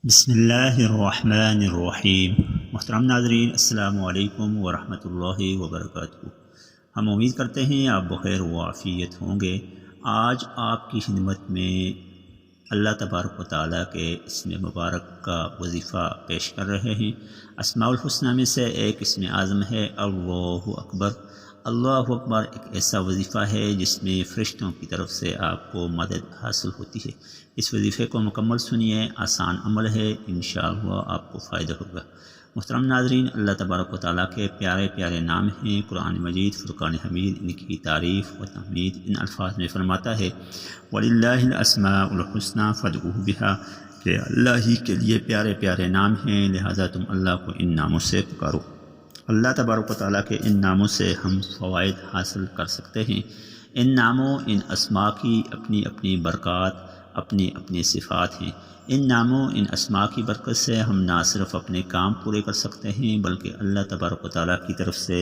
بسم اللہ الرحمن الرحیم۔ محترم ناظرین، السلام علیکم ورحمۃ اللہ وبرکاتہ۔ ہم امید کرتے ہیں آپ بخیر و عافیت ہوں گے۔ آج آپ کی خدمت میں اللہ تبارک و تعالیٰ کے اسم مبارک کا وظیفہ پیش کر رہے ہیں۔ اسماء الحسنی میں سے ایک اسم اعظم ہے اللہ اکبر۔ اللہ اکبر ایک ایسا وظیفہ ہے جس میں فرشتوں کی طرف سے آپ کو مدد حاصل ہوتی ہے۔ اس وظیفے کو مکمل سنیے، آسان عمل ہے، انشاءاللہ آپ کو فائدہ ہوگا۔ محترم ناظرین، اللہ تبارک و تعالیٰ کے پیارے پیارے نام ہیں۔ قرآن مجید فرقان حمید ان کی تعریف و تحمید ان الفاظ میں فرماتا ہے، وَلِلَّهِ الْأَسْمَاءُ الْحُسْنَىٰ فَادْعُوهُ بِهَا، کہ اللہ ہی کے لیے پیارے پیارے نام ہیں، لہٰذا تم اللہ کو ان ناموں سے پکارو۔ اللہ تبارک و تعالیٰ کے ان ناموں سے ہم فوائد حاصل کر سکتے ہیں۔ ان ناموں، ان اسماء کی اپنی اپنی برکات، اپنی اپنی صفات ہیں۔ ان ناموں، ان اسماء کی برکت سے ہم نہ صرف اپنے کام پورے کر سکتے ہیں بلکہ اللہ تبارک و تعالیٰ کی طرف سے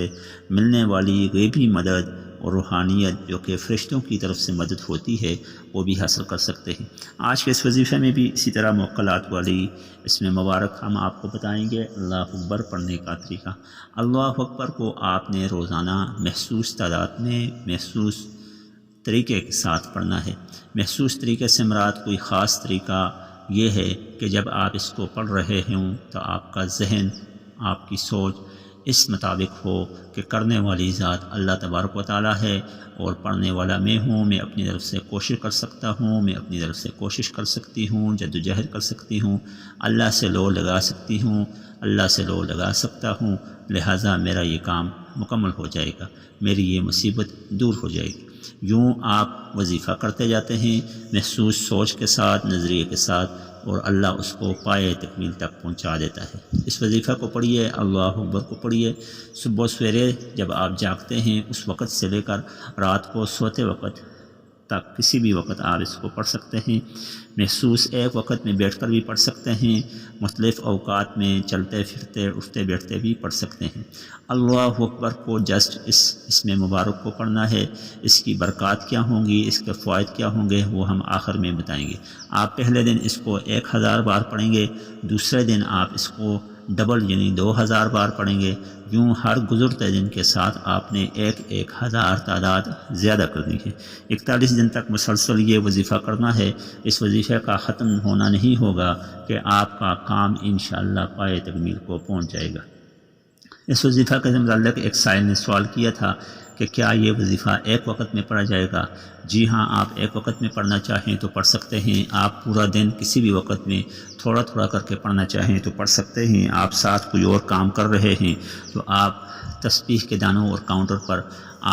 ملنے والی غیبی مدد اور روحانیت جو کہ فرشتوں کی طرف سے مدد ہوتی ہے وہ بھی حاصل کر سکتے ہیں۔ آج کے اس وظیفے میں بھی اسی طرح موکلات والی اسم مبارک ہم آپ کو بتائیں گے۔ اللہ اکبر پڑھنے کا طریقہ۔ اللہ اکبر کو آپ نے روزانہ محسوس تعداد میں محسوس طریقے کے ساتھ پڑھنا ہے۔ محسوس طریقے سے مراد کوئی خاص طریقہ یہ ہے کہ جب آپ اس کو پڑھ رہے ہوں تو آپ کا ذہن، آپ کی سوچ اس مطابق ہو کہ کرنے والی ذات اللہ تبارک و تعالیٰ ہے اور پڑھنے والا میں ہوں۔ میں اپنی طرف سے کوشش کر سکتا ہوں، میں اپنی طرف سے کوشش کر سکتی ہوں، جد و جہد کر سکتی ہوں، اللہ سے لو لگا سکتی ہوں، اللہ سے لو لگا سکتا ہوں، لہٰذا میرا یہ کام مکمل ہو جائے گا، میری یہ مصیبت دور ہو جائے گی۔ یوں آپ وظیفہ کرتے جاتے ہیں محسوس سوچ کے ساتھ، نظریے کے ساتھ، اور اللہ اس کو پائے تکمیل تک پہنچا دیتا ہے۔ اس وظیفہ کو پڑھیے، اللہ اکبر کو پڑھیے۔ صبح و سویرے جب آپ جاگتے ہیں اس وقت سے لے کر رات کو سوتے وقت تک کسی بھی وقت آپ اس کو پڑھ سکتے ہیں۔ محسوس ایک وقت میں بیٹھ کر بھی پڑھ سکتے ہیں، مختلف اوقات میں چلتے پھرتے اٹھتے بیٹھتے بھی پڑھ سکتے ہیں۔ اللہ اکبر کو جسٹ اس میں مبارک کو پڑھنا ہے۔ اس کی برکات کیا ہوں گی، اس کے فوائد کیا ہوں گے وہ ہم آخر میں بتائیں گے۔ آپ پہلے دن اس کو 1000 بار پڑھیں گے، دوسرے دن آپ اس کو ڈبل یعنی 2000 بار پڑھیں گے۔ یوں ہر گزرتے دن کے ساتھ آپ نے 1000 تعداد زیادہ کرنی ہے۔ 41 دن تک مسلسل یہ وظیفہ کرنا ہے۔ اس وظیفے کا ختم ہونا نہیں ہوگا کہ آپ کا کام انشاءاللہ پائے تکمیل کو پہنچ جائے گا۔ اس وظیفہ کے متعلق ایک سائل نے سوال کیا تھا کہ کیا یہ وظیفہ ایک وقت میں پڑھا جائے گا؟ جی ہاں، آپ ایک وقت میں پڑھنا چاہیں تو پڑھ سکتے ہیں۔ آپ پورا دن کسی بھی وقت میں تھوڑا تھوڑا کر کے پڑھنا چاہیں تو پڑھ سکتے ہیں۔ آپ ساتھ کوئی اور کام کر رہے ہیں تو آپ تسبیح کے دانوں اور کاؤنٹر پر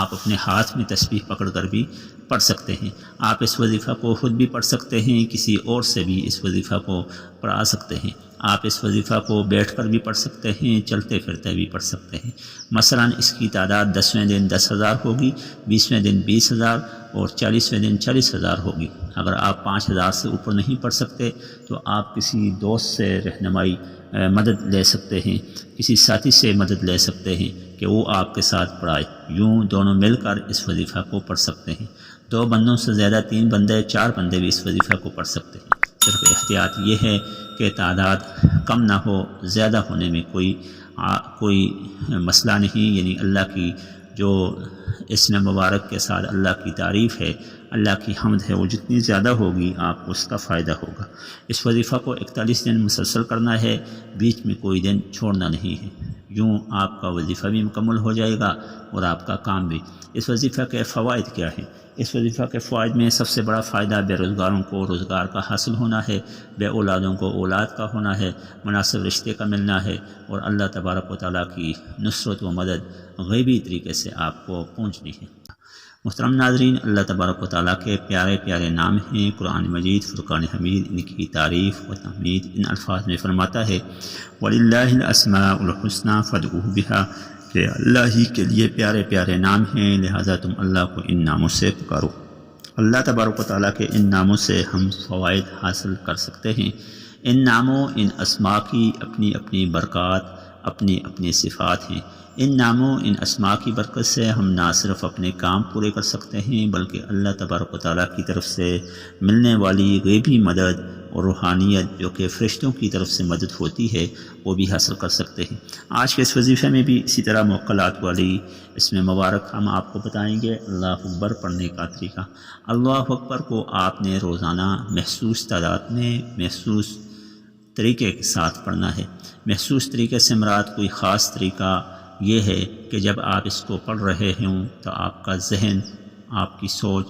آپ اپنے ہاتھ میں تسبیح پکڑ کر بھی پڑھ سکتے ہیں۔ آپ اس وظیفہ کو خود بھی پڑھ سکتے ہیں، کسی اور سے بھی اس وظیفہ کو پڑھا سکتے ہیں۔ آپ اس وظیفہ کو بیٹھ کر بھی پڑھ سکتے ہیں، چلتے پھرتے بھی پڑھ سکتے ہیں۔ مثلا اس کی تعداد 10ویں دن 10,000 ہوگی، 20ویں دن 20,000 اور 40ویں دن 40,000 ہوگی۔ اگر آپ 5,000 سے اوپر نہیں پڑھ سکتے تو آپ کسی دوست سے رہنمائی مدد لے سکتے ہیں، کسی ساتھی سے مدد لے سکتے ہیں کہ وہ آپ کے ساتھ پڑھائے۔ یوں دونوں مل کر اس وظیفہ کو پڑھ سکتے ہیں۔ 2 بندوں سے زیادہ 3 بندے 4 بندے بھی اس وظیفہ کو پڑھ سکتے ہیں۔ صرف احتیاط یہ ہے کہ تعداد کم نہ ہو، زیادہ ہونے میں کوئی مسئلہ نہیں۔ یعنی اللہ کی جو اسم مبارک کے ساتھ اللہ کی تعریف ہے، اللہ کی حمد ہے، وہ جتنی زیادہ ہوگی آپ کو اس کا فائدہ ہوگا۔ اس وظیفہ کو 41 دن مسلسل کرنا ہے، بیچ میں کوئی دن چھوڑنا نہیں ہے۔ یوں آپ کا وظیفہ بھی مکمل ہو جائے گا اور آپ کا کام بھی۔ اس وظیفہ کے فوائد کیا ہیں؟ اس وظیفہ کے فوائد میں سب سے بڑا فائدہ بے روزگاروں کو روزگار کا حاصل ہونا ہے، بے اولادوں کو اولاد کا ہونا ہے، مناسب رشتے کا ملنا ہے، اور اللہ تبارک و تعالیٰ کی نصرت و مدد غیبی طریقے سے آپ کو پہنچنی ہے۔ محترم ناظرین، اللہ تبارک و تعالیٰ کے پیارے پیارے نام ہیں۔ قرآن مجید فرقان حمید ان کی تعریف و تحمید ان الفاظ میں فرماتا ہے، وَلِلَّهِ الْأَسْمَاءُ الْحُسْنَىٰ فَادْعُوهُ بِهَا، کہ اللہ ہی کے لیے پیارے پیارے نام ہیں، لہٰذا تم اللہ کو ان ناموں سے پکارو۔ اللہ تبارک و تعالیٰ کے ان ناموں سے ہم فوائد حاصل کر سکتے ہیں۔ ان ناموں، ان اسماء کی اپنی اپنی برکات، اپنی اپنی صفات ہیں۔ ان ناموں، ان اسماء کی برکت سے ہم نہ صرف اپنے کام پورے کر سکتے ہیں بلکہ اللہ تبارک و تعالیٰ کی طرف سے ملنے والی غیبی مدد اور روحانیت جو کہ فرشتوں کی طرف سے مدد ہوتی ہے وہ بھی حاصل کر سکتے ہیں۔ آج کے اس وظیفے میں بھی اسی طرح موکلات والی اس میں مبارک ہم آپ کو بتائیں گے۔ اللہ اکبر پڑھنے کا طریقہ، اللہ اکبر کو آپ نے روزانہ محسوس تعداد میں محسوس طریقے کے ساتھ پڑھنا ہے۔ محسوس طریقے سے مراد کوئی خاص طریقہ یہ ہے کہ جب آپ اس کو پڑھ رہے ہوں تو آپ کا ذہن، آپ کی سوچ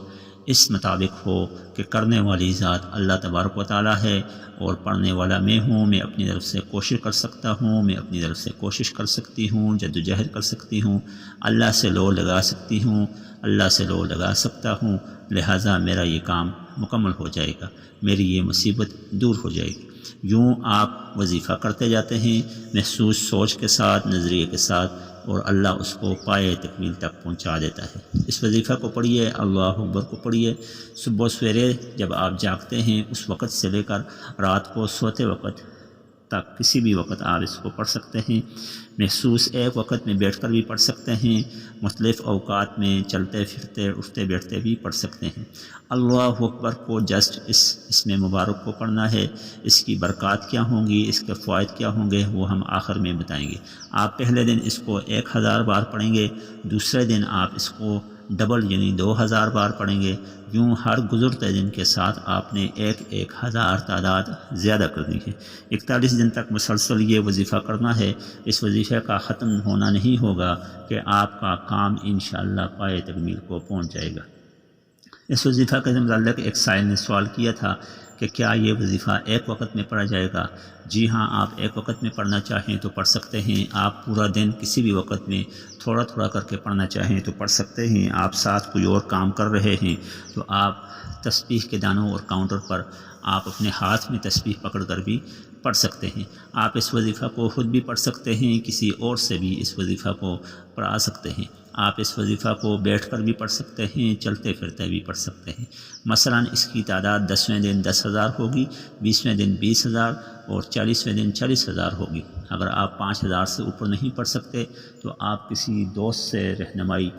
اس مطابق ہو کہ کرنے والی ذات اللہ تبارک و تعالیٰ ہے اور پڑھنے والا میں ہوں، میں اپنی طرف سے کوشش کر سکتا ہوں، میں اپنی طرف سے کوشش کر سکتی ہوں، جد و جہد کر سکتی ہوں، اللہ سے لو لگا سکتی ہوں، اللہ سے لو لگا سکتا ہوں، لہٰذا میرا یہ کام مکمل ہو جائے گا، میری یہ مصیبت دور ہو جائے گی۔ یوں آپ وظیفہ کرتے جاتے ہیں محسوس سوچ کے ساتھ، نظریے کے ساتھ، اور اللہ اس کو پائے تکمیل تک پہنچا دیتا ہے۔ اس وظیفہ کو پڑھیے، اللہ اکبر کو پڑھیے، صبح و سویرے جب آپ جاگتے ہیں اس وقت سے لے کر رات کو سوتے وقت تک کسی بھی وقت آپ اس کو پڑھ سکتے ہیں۔ محسوس ایک وقت میں بیٹھ کر بھی پڑھ سکتے ہیں، مختلف اوقات میں چلتے پھرتے اٹھتے بیٹھتے بھی پڑھ سکتے ہیں۔ اللہ اکبر کو جسٹ اس میں مبارک کو پڑھنا ہے۔ اس کی برکات کیا ہوں گی، اس کے فوائد کیا ہوں گے وہ ہم آخر میں بتائیں گے۔ آپ پہلے دن اس کو 1000 بار پڑھیں گے، دوسرے دن آپ اس کو ڈبل یعنی 2000 بار پڑھیں گے۔ یوں ہر گزرتے دن کے ساتھ آپ نے 1000 تعداد زیادہ کرنی ہے۔ 41 دن تک مسلسل یہ وظیفہ کرنا ہے۔ اس وظیفے کا ختم ہونا نہیں ہوگا کہ آپ کا کام انشاءاللہ پائے تکمیل کو پہنچ جائے گا۔ اس وظیفہ کے متعلق ایک سائل نے سوال کیا تھا کہ کیا یہ وظیفہ ایک وقت میں پڑھا جائے گا؟ جی ہاں، آپ ایک وقت میں پڑھنا چاہیں تو پڑھ سکتے ہیں۔ آپ پورا دن کسی بھی وقت میں تھوڑا تھوڑا کر کے پڑھنا چاہیں تو پڑھ سکتے ہیں۔ آپ ساتھ کوئی اور کام کر رہے ہیں تو آپ تسبیح کے دانوں اور کاؤنٹر پر آپ اپنے ہاتھ میں تسبیح پکڑ کر بھی پڑھ سکتے ہیں۔ آپ اس وظیفہ کو خود بھی پڑھ سکتے ہیں، کسی اور سے بھی اس وظیفہ کو پڑھا سکتے ہیں۔ آپ اس وظیفہ کو بیٹھ کر بھی پڑھ سکتے ہیں، چلتے پھرتے بھی پڑھ سکتے ہیں۔ مثلا اس کی تعداد 10ویں دن 10,000 ہوگی، 20ویں دن 20,000 اور 40ویں دن 40,000 ہوگی۔ اگر آپ 5,000 سے اوپر نہیں پڑھ سکتے تو آپ کسی دوست سے رہنمائی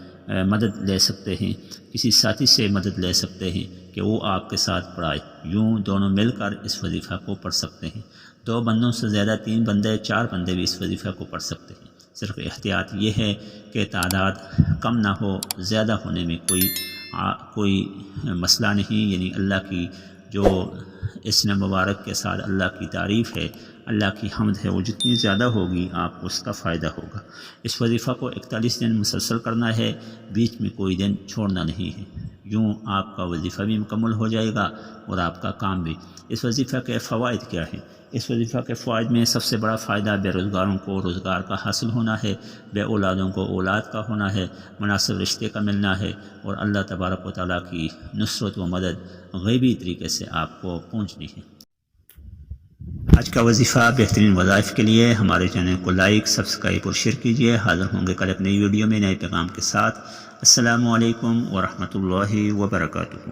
مدد لے سکتے ہیں، کسی ساتھی سے مدد لے سکتے ہیں کہ وہ آپ کے ساتھ پڑھائے۔ یوں دونوں مل کر اس وظیفہ کو پڑھ سکتے ہیں۔ 2 بندوں سے زیادہ 3 بندے 4 بندے بھی اس وظیفہ کو پڑھ سکتے ہیں۔ صرف احتیاط یہ ہے کہ تعداد کم نہ ہو، زیادہ ہونے میں کوئی مسئلہ نہیں، یعنی اللہ کی جو اسم مبارک کے ساتھ اللہ کی تعریف ہے، اللہ کی حمد ہے، وہ جتنی زیادہ ہوگی آپ کو اس کا فائدہ ہوگا۔ اس وظیفہ کو 41 دن مسلسل کرنا ہے، بیچ میں کوئی دن چھوڑنا نہیں ہے۔ یوں آپ کا وظیفہ بھی مکمل ہو جائے گا اور آپ کا کام بھی۔ اس وظیفہ کے فوائد کیا ہیں؟ اس وظیفہ کے فوائد میں سب سے بڑا فائدہ بے روزگاروں کو روزگار کا حاصل ہونا ہے، بے اولادوں کو اولاد کا ہونا ہے، مناسب رشتے کا ملنا ہے، اور اللہ تبارک و تعالیٰ کی نصرت و مدد غیبی طریقے سے آپ کو پہنچنی ہے۔ آج کا وظیفہ بہترین وظائف کے لیے ہمارے چینل کو لائک، سبسکرائب اور شیئر کیجیے۔ حاضر ہوں گے کل ایک نئی ویڈیو میں نئے پیغام کے ساتھ۔ السلام علیکم ورحمۃ اللہ وبرکاتہ۔